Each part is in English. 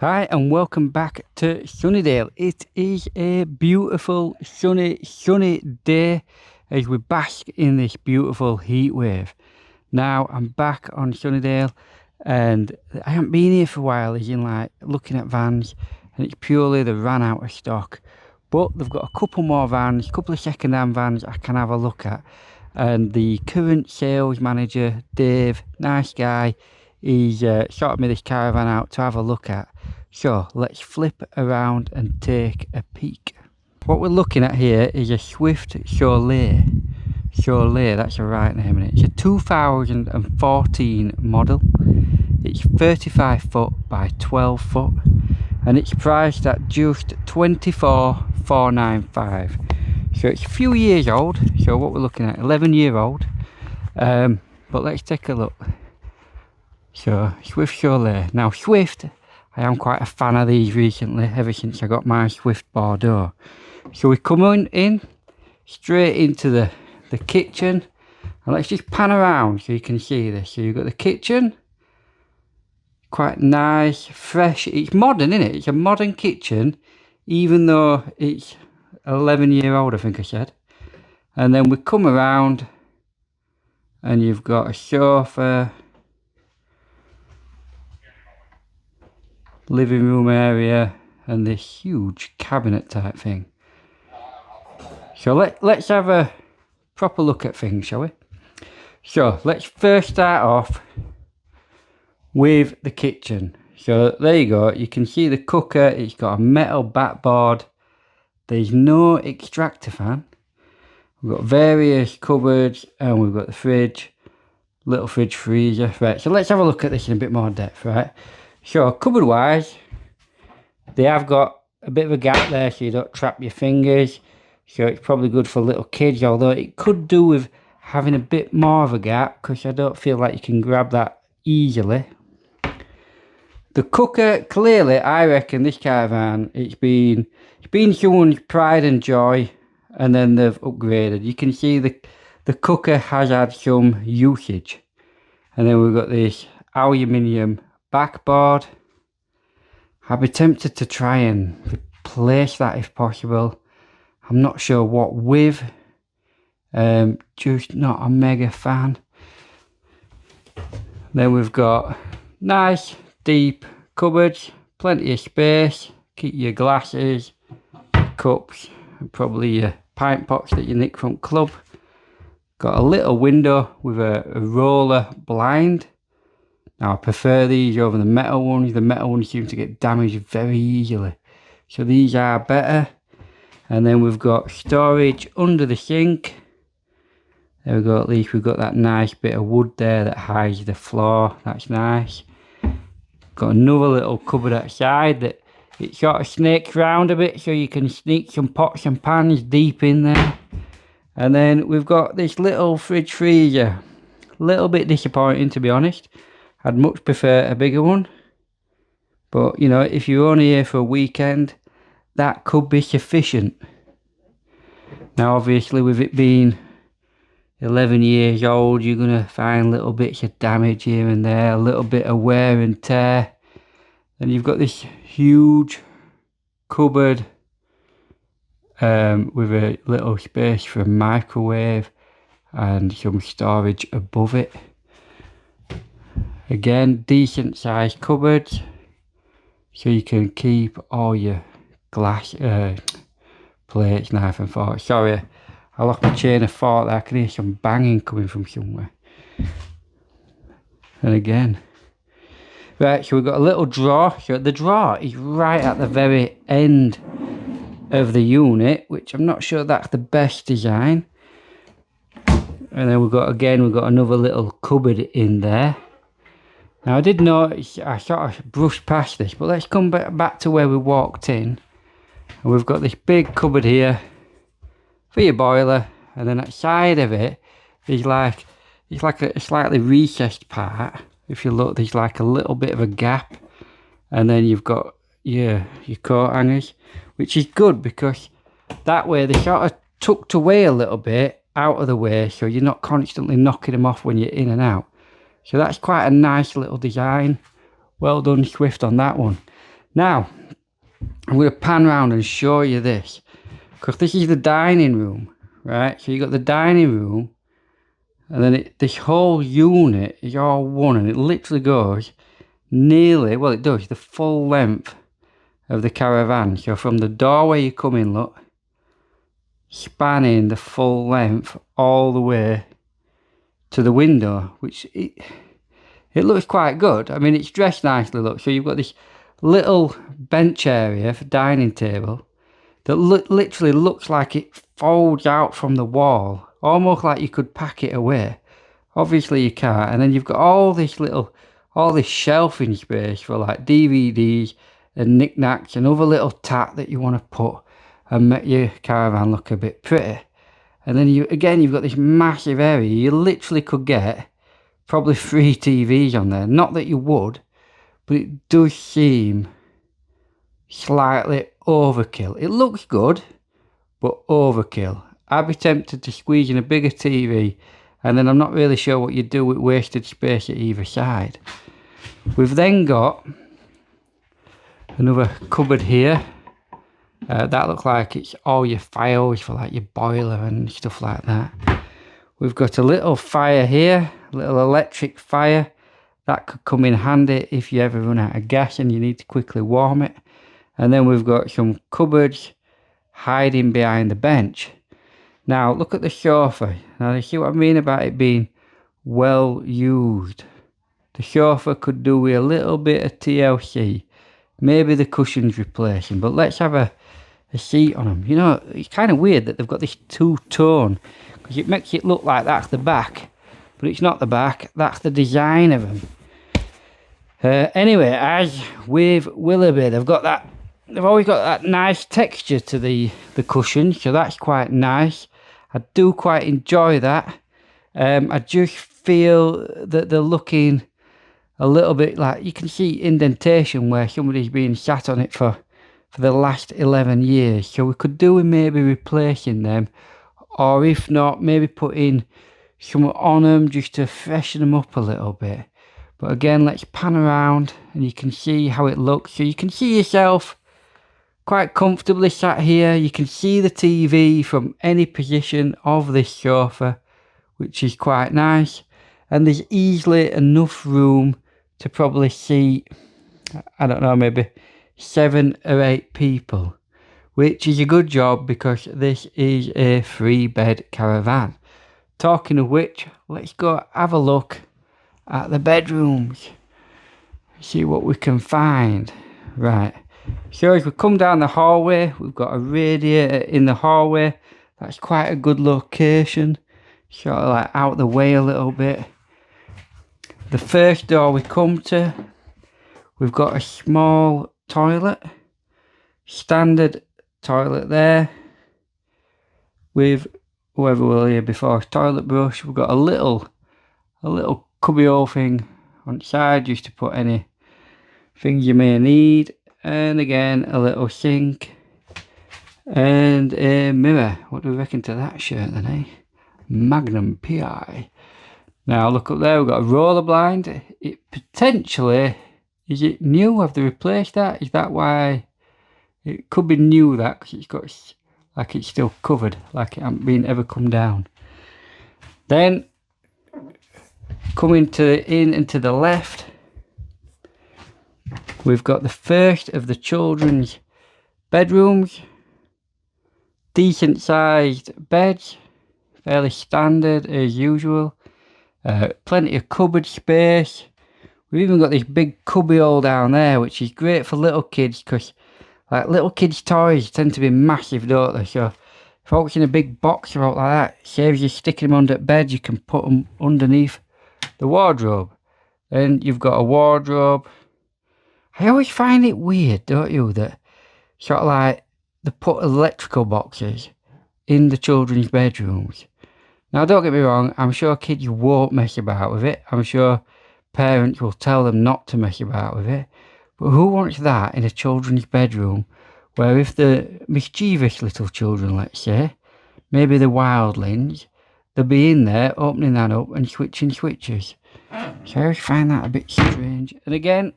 Hi and welcome back to Sunnydale. It is a beautiful sunny day as we bask in this beautiful heat wave. Now I'm back on Sunnydale and I haven't been here for a while, as in like looking at vans, and it's purely they ran out of stock. But they've got a couple more vans, a couple of second-hand vans I can have a look at. And the current sales manager, Dave, nice guy, he's sorted me this caravan out to have a look at. So let's flip around and take a peek. What we're looking at here is a Swift Soleil. Soleil, that's a right name, and it's a 2014 model. It's 35 foot by 12 foot, and it's priced at just 24,495. So it's a few years old. So what we're looking at, 11-year-old. But let's take a look. So Swift Soleil. Now Swift, I am quite a fan of these recently, ever since I got my Swift Bordeaux. So we come in straight into the kitchen, and let's just pan around so you can see this. So you've got the kitchen, quite nice, fresh. It's modern, isn't it? It's a modern kitchen, even though it's 11-year-old, I think I said. And then we come around and you've got a sofa, living room area, and this huge cabinet type thing. So let's have a proper look at things, shall we? So let's first start off with the kitchen. So there you go, you can see the cooker. It's got a metal backboard. There's no extractor fan. We've got various cupboards, and we've got the fridge, little fridge freezer. Right, so let's have a look at this in a bit more depth, right? So cupboard wise, they have got a bit of a gap there so you don't trap your fingers. So it's probably good for little kids, although it could do with having a bit more of a gap, because I don't feel like you can grab that easily. The cooker, clearly, I reckon this caravan, it's been someone's pride and joy, and then they've upgraded. You can see the cooker has had some usage. And then we've got this aluminium backboard. I'd be tempted to try and replace that if possible. I'm not sure what with. Just not a mega fan. Then we've got nice deep cupboards, plenty of space. Keep your glasses, cups, and probably your pint pots that you nick from club. Got a little window with a roller blind. Now I prefer these over the metal ones. The metal ones seem to get damaged very easily, so these are better. And then we've got storage under the sink. There we go, at least we've got that nice bit of wood there that hides the floor. That's nice. Got another little cupboard outside that it sort of snakes round a bit, so you can sneak some pots and pans deep in there. And then we've got this little fridge freezer. A little bit disappointing, to be honest. I'd much prefer a bigger one. But, you know, if you're only here for a weekend, that could be sufficient. Now, obviously, with it being 11 years old, you're going to find little bits of damage here and there, a little bit of wear and tear. Then you've got this huge cupboard with a little space for a microwave and some storage above it. Again, decent sized cupboards, so you can keep all your glass, plates, knife and fork. Sorry, I lost my chain of thought there. I can hear some banging coming from somewhere. And again, right, so we've got a little drawer. So the drawer is right at the very end of the unit, which I'm not sure that's the best design. And then we've got another little cupboard in there. Now I did notice, I sort of brushed past this, but let's come back to where we walked in. And we've got this big cupboard here for your boiler, and then outside of it there's like, it's like a slightly recessed part. If you look, there's like a little bit of a gap, and then you've got your coat hangers, which is good because that way they're sort of tucked away a little bit out of the way, so you're not constantly knocking them off when you're in and out. So that's quite a nice little design. Well done, Swift, on that one. Now, I'm going to pan around and show you this, because this is the dining room, right? So you got the dining room, and then this whole unit is all one, and it literally goes nearly, well it does, the full length of the Caravan. So from the doorway you come in, look, spanning the full length all the way to the window, which it looks quite good. I mean, it's dressed nicely, look. So you've got this little bench area for dining table that literally looks like it folds out from the wall, almost like you could pack it away. Obviously you can't. And then you've got all this shelving space for like DVDs and knickknacks and other little tat that you want to put and make your Caravan look a bit pretty. And then you've got this massive area. You literally could get probably 3 TVs on there. Not that you would, but it does seem slightly overkill. It looks good, but overkill. I'd be tempted to squeeze in a bigger TV, and then I'm not really sure what you do with wasted space at either side. We've then got another cupboard here. That looks like it's all your files for like your boiler and stuff like that. We've got a little fire here, a little electric fire. That could come in handy if you ever run out of gas and you need to quickly warm it. And then we've got some cupboards hiding behind the bench. Now look at the sofa. Now you see what I mean about it being well used. The sofa could do with a little bit of TLC. Maybe the cushions replacing, but let's have a seat on them. You know, it's kind of weird that they've got this two-tone, because it makes it look like that's the back, but it's not the back, that's the design of them. Anyway, as with Willoughby, they've always got that nice texture to the cushion, so that's quite nice. I do quite enjoy that. I just feel that they're looking a little bit like, you can see indentation where somebody's been sat on it for the last 11 years. So we could do with maybe replacing them, or if not, maybe putting some on them just to freshen them up a little bit. But again, let's pan around and you can see how it looks. So you can see yourself quite comfortably sat here. You can see the TV from any position of this sofa, which is quite nice. And there's easily enough room to probably seat, I don't know, maybe 7 or 8 people, which is a good job because this is a 3-bed Caravan. Talking of which, let's go have a look at the bedrooms, see what we can find. Right, so as we come down the hallway, we've got a radiator in the hallway. That's quite a good location, sort of like out the way a little bit. The first door we come to, we've got a small toilet, standard toilet there, with whoever will here before, toilet brush. We've got a little cubbyhole thing on the side just to put any things you may need, and again a little sink and a mirror. What do we reckon to that shirt then, eh? Magnum PI. Now look up there, we've got a roller blind. It potentially, is it new? Have they replaced that? Is that why? It could be new, that, because it's got, like it's still covered, like it hasn't been ever come down. Then coming in and to the left, we've got the first of the children's bedrooms. Decent sized beds, fairly standard as usual. Plenty of cupboard space. We've even got this big cubbyhole down there, which is great for little kids, because like little kids' toys tend to be massive, don't they? So if I was in a big box or out like that, saves you sticking them under bed. You can put them underneath the wardrobe. Then you've got a wardrobe. I always find it weird, don't you, that sort of like they put electrical boxes in the children's bedrooms. Now don't get me wrong, I'm sure kids won't mess about with it. I'm sure parents will tell them not to mess about with it. But who wants that in a children's bedroom, where if the mischievous little children, let's say, maybe the wildlings, they'll be in there opening that up and switching switches. So I always find that a bit strange. And again,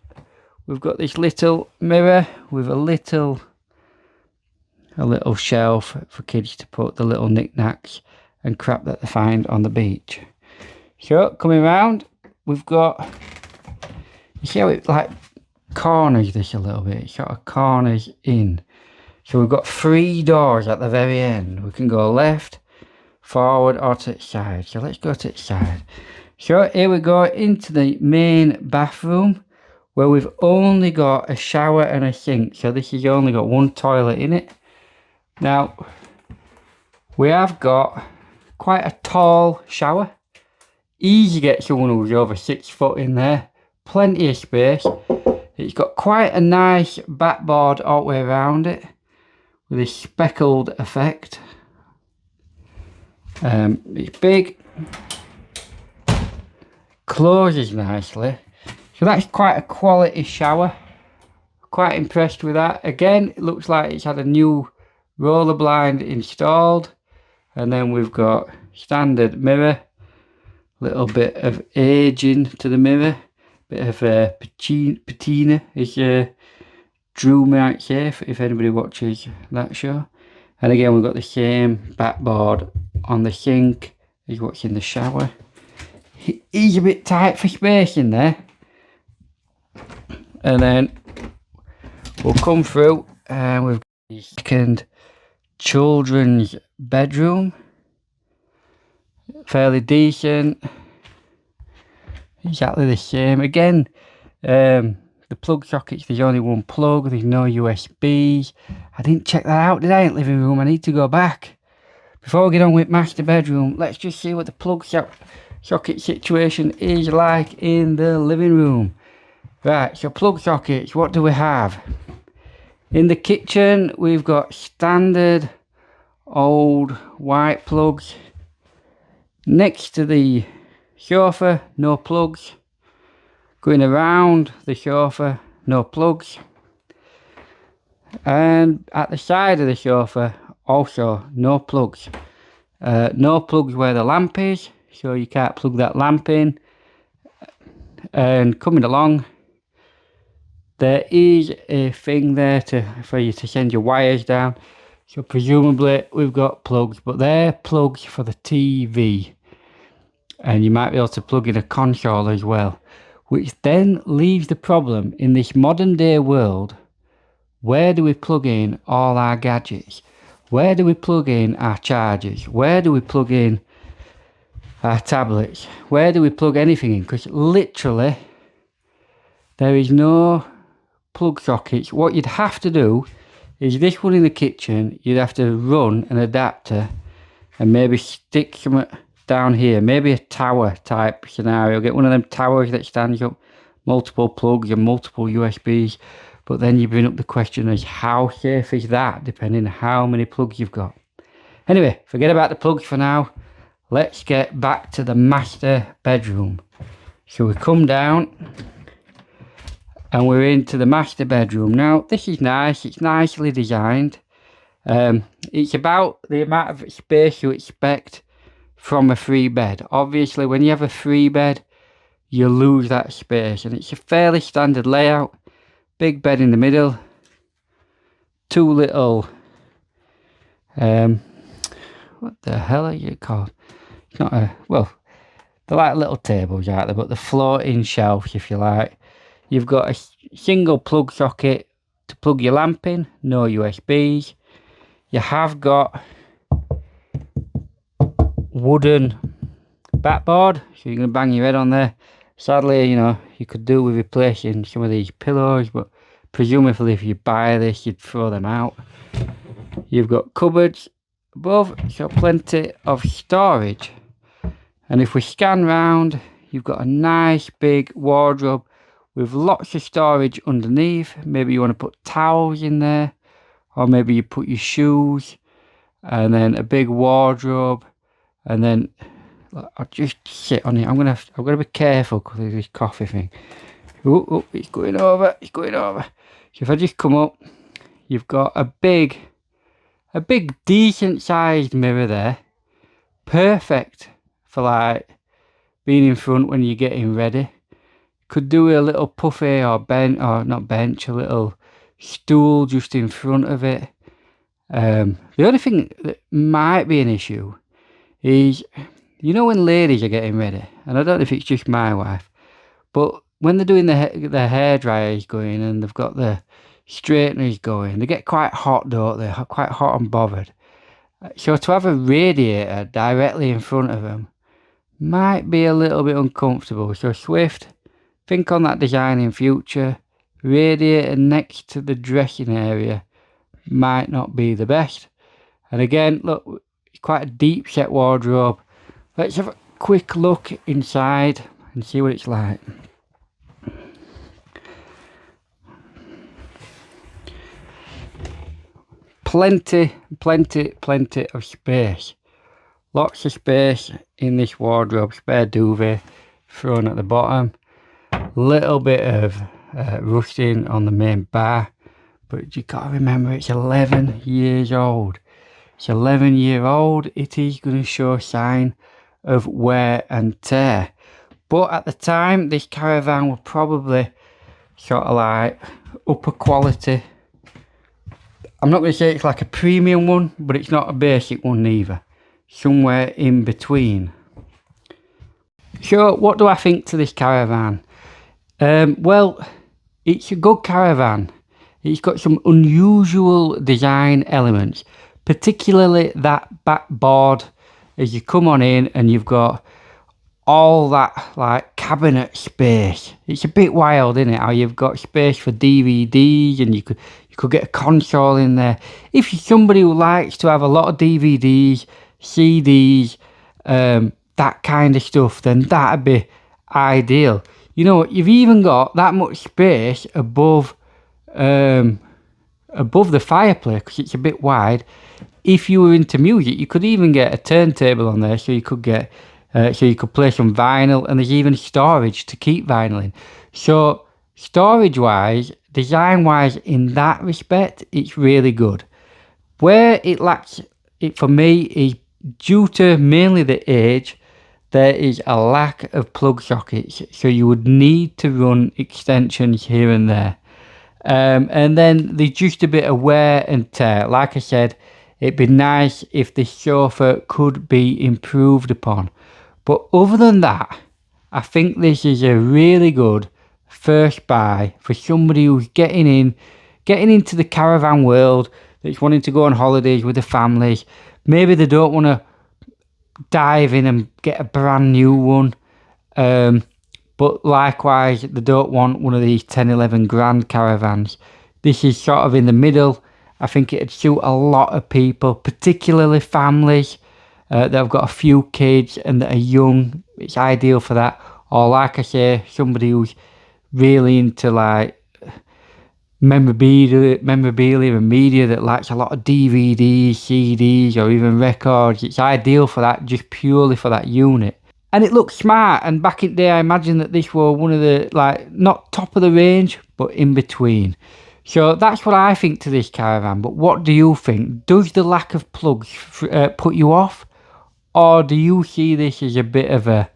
we've got this little mirror with a little shelf for kids to put the little knickknacks and crap that they find on the beach. So coming round, we've got, you see how it like corners this a little bit, it sort of corners in. So we've got 3 doors at the very end. We can go left, forward or to the side. So let's go to the side. So here we go into the main bathroom where we've only got a shower and a sink. So this has only got 1 toilet in it. Now we have got quite a tall shower. Easy to get someone who's over 6 foot in there. Plenty of space. It's got quite a nice backboard all the way around it with a speckled effect. It's big, closes nicely, so that's quite a quality shower. Quite impressed with that. Again, it looks like it's had a new roller blind installed, and then we've got standard mirror, little bit of aging to the mirror, bit of patina as Drew might say if anybody watches that show. And again, we've got the same backboard on the sink as what's in the shower. It is a bit tight for space in there. And then we'll come through and we've got the second children's bedroom. Fairly decent. Exactly the same. Again, the plug sockets, there's only 1 plug, there's no USBs. I didn't check that out, did I, in the living room? I need to go back. Before we get on with master bedroom, let's just see what the plug socket situation is like in the living room. Right, so plug sockets, what do we have? In the kitchen, we've got standard old white plugs. Next to the sofa, no plugs. Going around the sofa, no plugs. And at the side of the sofa, also no plugs. No plugs where the lamp is, so you can't plug that lamp in. And coming along, there is a thing there for you to send your wires down. So presumably we've got plugs, but they're plugs for the TV. And you might be able to plug in a console as well. Which then leaves the problem in this modern day world. Where do we plug in all our gadgets? Where do we plug in our chargers? Where do we plug in our tablets? Where do we plug anything in? Because literally there is no plug sockets. What you'd have to do is this one in the kitchen, you'd have to run an adapter and maybe stick some down here, maybe a tower type scenario. Get one of them towers that stands up, multiple plugs and multiple USBs. But then you bring up the question is how safe is that, depending on how many plugs you've got. Anyway, forget about the plugs for now. Let's get back to the master bedroom. So we come down and we're into the master bedroom. Now this is nice, it's nicely designed. It's about the amount of space you expect from a 3 bed. Obviously when you have a 3 bed you lose that space, and it's a fairly standard layout. Big bed in the middle, 2 little what the hell are you called? It's not a, well, they're like little tables out there, but the floating shelves if you like. You've got a single plug socket to plug your lamp in, no USBs. You have got wooden backboard, so you're going to bang your head on there. Sadly, you know, you could do with replacing some of these pillows, but presumably if you buy this, you'd throw them out. You've got cupboards above, so plenty of storage. And if we scan round, you've got a nice big wardrobe with lots of storage underneath. Maybe you want to put towels in there, or maybe you put your shoes, and then a big wardrobe, and then I'll just sit on it. I've got to be careful because of this coffee thing. Oh, it's going over, it's going over. So if I just come up, you've got a big decent sized mirror there. Perfect for like being in front when you're getting ready. could do a little puffy or bench, or not bench, a little stool just in front of it. The only thing that might be an issue is, you know, when ladies are getting ready, and I don't know if it's just my wife, but when they're doing their hair dryers going and they've got the straighteners going, they get quite hot, don't they? Quite hot and bothered. So to have a radiator directly in front of them might be a little bit uncomfortable. So Swift, think on that design in future. Radiator next to the dressing area might not be the best. And again, look, it's quite a deep set wardrobe. Let's have a quick look inside and see what it's like. Plenty of space. Lots of space in this wardrobe. Spare duvet thrown at the bottom. Little bit of rusting on the main bar, but you gotta remember it's 11 years old. It's 11-year-old. It is going to show sign of wear and tear. But at the time, this Caravan was probably sort of like upper quality. I'm not going to say it's like a premium one, but it's not a basic one either. Somewhere in between. So what do I think to this Caravan? Well, it's a good Caravan. It's got some unusual design elements, particularly that back board as you come on in and you've got all that like cabinet space. It's a bit wild, isn't it? How you've got space for DVDs and you could get a console in there. If you're somebody who likes to have a lot of DVDs, CDs, that kind of stuff, then that'd be ideal. You know, you've even got that much space above the fireplace because it's a bit wide. If you were into music, you could even get a turntable on there, so you could get so you could play some vinyl, and there's even storage to keep vinyl in. So storage wise, design wise, in that respect, it's really good. Where it lacks it for me is due to mainly the age. There is a lack of plug sockets, so you would need to run extensions here and there. And then there's just a bit of wear and tear. Like I said, it'd be nice if the sofa could be improved upon. But other than that, I think this is a really good first buy for somebody who's getting into the caravan world, that's wanting to go on holidays with the families. Maybe they don't want to dive in and get a brand new one. But likewise, they don't want one of these 10-11 grand caravans. This is sort of in the middle. I think it'd suit a lot of people, particularly families that have got a few kids and that are young. It's ideal for that. Or like I say, somebody who's really into like memorabilia and media, that likes a lot of DVDs, CDs, or even records. It's ideal for that, just purely for that unit. And it looks smart, and back in the day I imagine that this was one of the, like, not top of the range, but in between. So that's what I think to this Caravan. But what do you think? Does the lack of plugs put you off? Or do you see this as a bit of a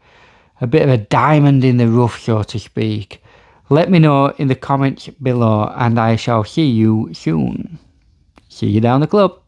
diamond in the rough, so to speak? Let me know in the comments below, and I shall see you soon. See you down the club.